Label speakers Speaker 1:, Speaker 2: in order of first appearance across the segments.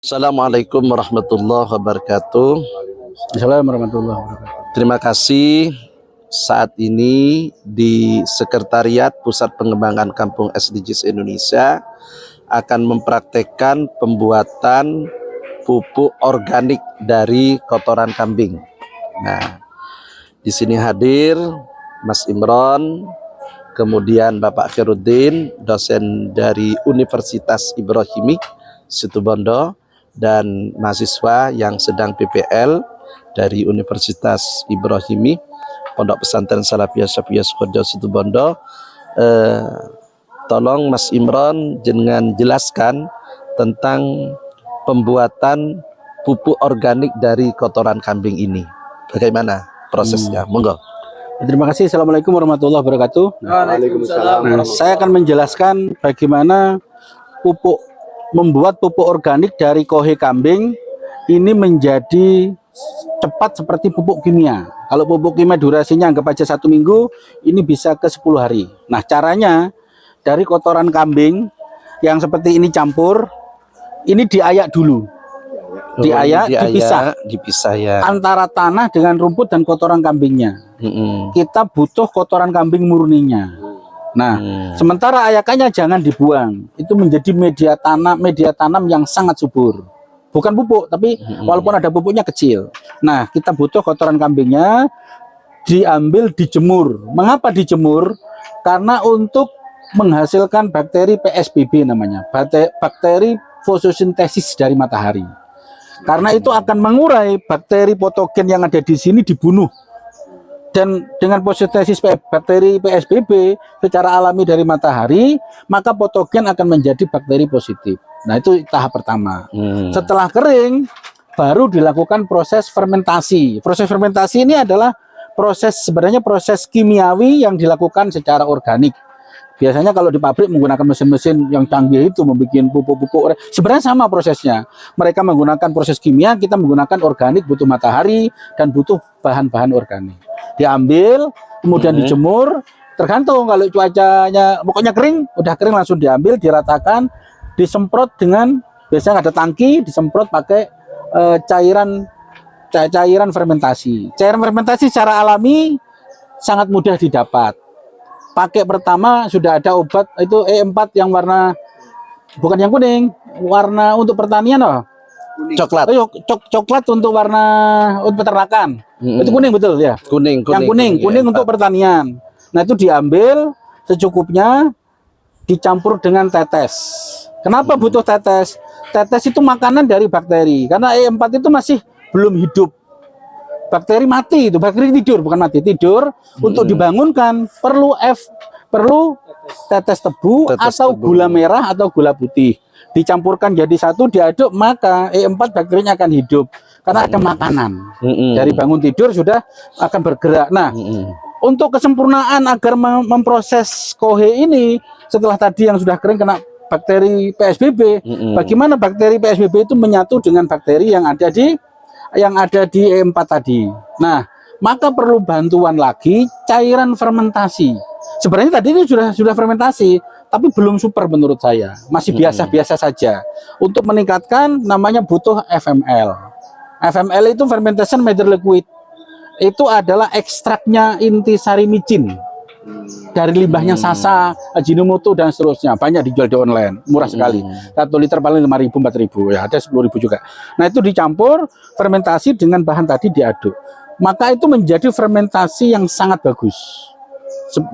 Speaker 1: Assalamualaikum warahmatullahi wabarakatuh.
Speaker 2: Assalamualaikum warahmatullahi wabarakatuh.
Speaker 1: Terima kasih. Saat ini di Sekretariat Pusat Pengembangan Kampung SDGs Indonesia akan mempraktekkan pembuatan pupuk organik dari kotoran kambing. Nah, di sini hadir Mas Imron, kemudian Bapak Khairuddin, dosen dari Universitas Ibrahimi Situbondo, dan mahasiswa yang sedang PPL dari Universitas Ibrahimi Pondok Pesantren Salafiyah Syafiyah Sukoharjo Situbondo. Tolong Mas Imron dengan jelaskan tentang pembuatan pupuk organik dari kotoran kambing ini. Bagaimana prosesnya? Monggo.
Speaker 2: Terima kasih. Assalamualaikum warahmatullahi wabarakatuh.
Speaker 1: Waalaikumsalam.
Speaker 2: Nah, saya akan menjelaskan bagaimana membuat pupuk organik dari kohe kambing ini menjadi cepat seperti pupuk kimia. Kalau pupuk kimia durasinya anggap aja 1 minggu, ini bisa ke 10 hari. Nah, caranya dari kotoran kambing yang seperti ini campur, ini diayak dulu. Diayak, dipisah ya. Antara tanah dengan rumput dan kotoran kambingnya. Kita butuh kotoran kambing murninya. Nah, sementara ayakannya jangan dibuang. Itu menjadi media tanam yang sangat subur. Bukan pupuk, tapi walaupun ada pupuknya kecil. Nah, kita butuh kotoran kambingnya diambil, dijemur. Mengapa dijemur? Karena untuk menghasilkan bakteri PSBB namanya, bakteri fotosintesis dari matahari. Karena itu akan mengurai bakteri patogen yang ada di sini, dibunuh. Dan dengan fotosintesis bakteri PSBB secara alami dari matahari, maka patogen akan menjadi bakteri positif. Nah, itu tahap pertama. Setelah kering, baru dilakukan proses fermentasi. Proses fermentasi ini adalah sebenarnya proses kimiawi yang dilakukan secara organik. Biasanya kalau di pabrik menggunakan mesin-mesin yang canggih itu membuat pupuk-pupuk. Sebenarnya sama prosesnya. Mereka menggunakan proses kimia, kita menggunakan organik, butuh matahari dan butuh bahan-bahan organik. Diambil, kemudian dijemur, tergantung kalau cuacanya pokoknya kering, udah kering langsung diambil, diratakan, disemprot dengan biasanya ada tangki, disemprot pakai cairan fermentasi. Cairan fermentasi secara alami sangat mudah didapat. Pakai pertama sudah ada obat itu E4 yang warna bukan yang kuning, warna untuk pertanian loh.
Speaker 1: Coklat.
Speaker 2: Coklat untuk warna untuk peternakan. Itu kuning betul ya?
Speaker 1: Kuning
Speaker 2: untuk pertanian. Nah, itu diambil secukupnya, dicampur dengan tetes. Kenapa butuh tetes? Tetes itu makanan dari bakteri. Karena E4 itu masih belum hidup. Bakteri mati itu, bakteri tidur bukan mati, tidur. Untuk dibangunkan perlu tetes tebu atau gula merah atau gula putih. Dicampurkan jadi satu, diaduk, maka E4 bakterinya akan hidup karena ada makanan. Dari bangun tidur sudah akan bergerak. Nah, untuk kesempurnaan agar memproses kohe ini setelah tadi yang sudah kering kena bakteri PSBB, bagaimana bakteri PSBB itu menyatu dengan bakteri yang ada di E4 tadi. Nah, maka perlu bantuan lagi cairan fermentasi. Sebenarnya tadi itu sudah fermentasi, tapi belum super menurut saya. Masih biasa-biasa saja. Untuk meningkatkan namanya butuh FML. FML itu fermentation matter liquid. Itu adalah ekstraknya intisari micin. Dari limbahnya Sasa, Ajinomoto dan seterusnya. Banyak dijual di online, murah sekali. 1 liter paling 5.000, 4.000 ya, ada 10.000 juga. Nah, itu dicampur fermentasi dengan bahan tadi diaduk. Maka itu menjadi fermentasi yang sangat bagus.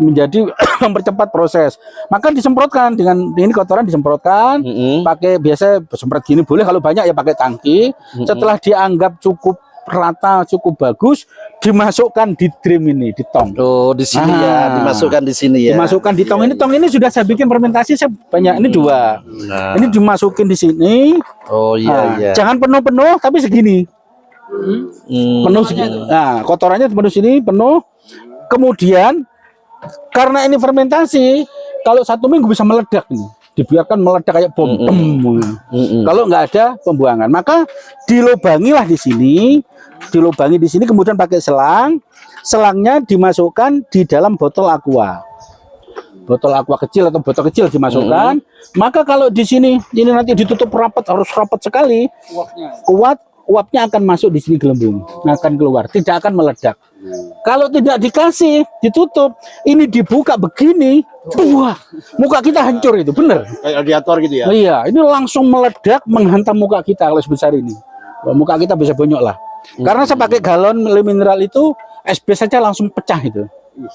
Speaker 2: Menjadi mempercepat proses. Maka disemprotkan dengan ini kotoran disemprotkan, pakai biasa semprot gini boleh, kalau banyak ya pakai tangki. Setelah dianggap cukup rata, cukup bagus, dimasukkan di drum ini, di tong.
Speaker 1: Oh, di sini ya, dimasukkan di sini ya.
Speaker 2: Dimasukkan di tong ini. Tong ini sudah saya bikin fermentasi sebanyak ini 2. Ini dimasukin di sini.
Speaker 1: Oh iya.
Speaker 2: Jangan penuh-penuh, tapi segini. Penuh segini. Nah, kotorannya penuh sini, penuh. Kemudian karena ini fermentasi, kalau 1 minggu bisa meledak nih. Dibiarkan meledak kayak bom. Kalau nggak ada pembuangan, maka dilubangilah di sini, kemudian pakai selang. Selangnya dimasukkan di dalam botol aqua. Botol aqua kecil atau botol kecil dimasukkan, Maka kalau di sini ini nanti ditutup rapat, harus rapat sekali, kuat, uapnya akan masuk di sini gelembung, akan keluar, tidak akan meledak. Kalau tidak dikasih, ditutup, ini dibuka begini, wah, muka kita hancur itu, bener.
Speaker 3: Kayak radiator gitu ya.
Speaker 2: Iya, ini langsung meledak menghantam muka kita kalau sebesar ini. Muka kita bisa bonyok lah. Karena saya pakai galon mineral itu, SB saja langsung pecah itu.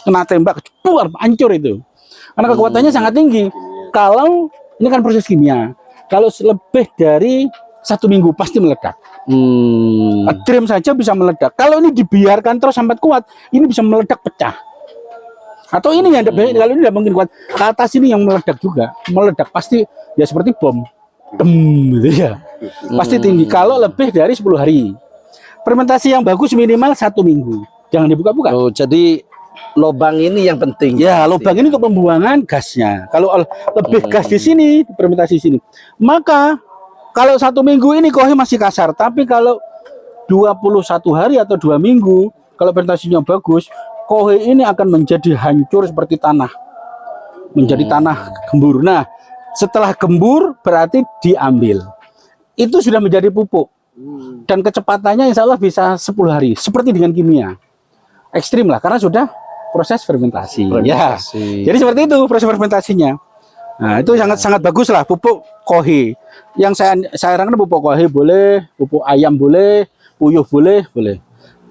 Speaker 2: Kena tembak, keluar, hancur itu. Karena kekuatannya sangat tinggi. Kalau ini kan proses kimia, kalau lebih dari 1 minggu pasti meledak. Trim saja bisa meledak. Kalau ini dibiarkan terus sampai kuat, ini bisa meledak pecah. Atau ini yang kalau ini tidak mungkin kuat. Ke atas ini yang meledak juga, meledak pasti ya seperti bom, gitu ya. Pasti tinggi. Kalau lebih dari 10 hari, fermentasi yang bagus minimal 1 minggu. Jangan dibuka-buka.
Speaker 1: Oh, jadi lubang ini yang penting.
Speaker 2: Ya, lubang ini untuk pembuangan gasnya. Kalau lebih gas di sini, fermentasi sini. Maka kalau 1 minggu ini kohe masih kasar, tapi kalau 21 hari atau 2 minggu, kalau fermentasinya bagus, kohe ini akan menjadi hancur seperti tanah. Menjadi tanah gembur. Nah, setelah gembur berarti diambil. Itu sudah menjadi pupuk. Dan kecepatannya insya Allah bisa 10 hari. Seperti dengan kimia. Ekstrim lah, karena sudah proses fermentasi. Ya. Jadi seperti itu proses fermentasinya. Nah, itu sangat bagus lah pupuk kohe. Yang saya sarankan pupuk kohe boleh, pupuk ayam boleh, puyuh boleh.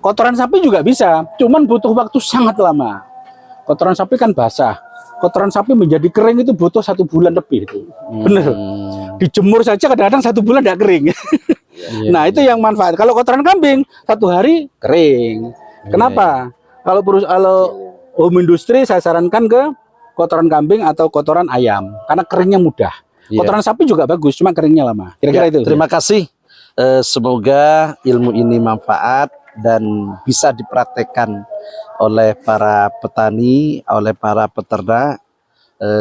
Speaker 2: Kotoran sapi juga bisa, cuman butuh waktu sangat lama. Kotoran sapi kan basah. Kotoran sapi menjadi kering itu butuh 1 bulan lebih itu. Bener. Dijemur saja kadang-kadang 1 bulan tidak kering. Nah, itu yang manfaat. Kalau kotoran kambing 1 hari kering. Kenapa? Kalau home industri saya sarankan ke kotoran kambing atau kotoran ayam karena keringnya mudah. Kotoran sapi juga bagus, cuma keringnya lama. Kira-kira itu.
Speaker 1: Terima kasih. Semoga ilmu ini manfaat dan bisa dipraktekkan oleh para petani, oleh para peternak,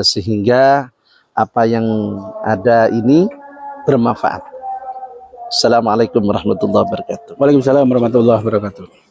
Speaker 1: sehingga apa yang ada ini bermanfaat. Assalamualaikum warahmatullahi wabarakatuh.
Speaker 2: Waalaikumsalam warahmatullahi wabarakatuh.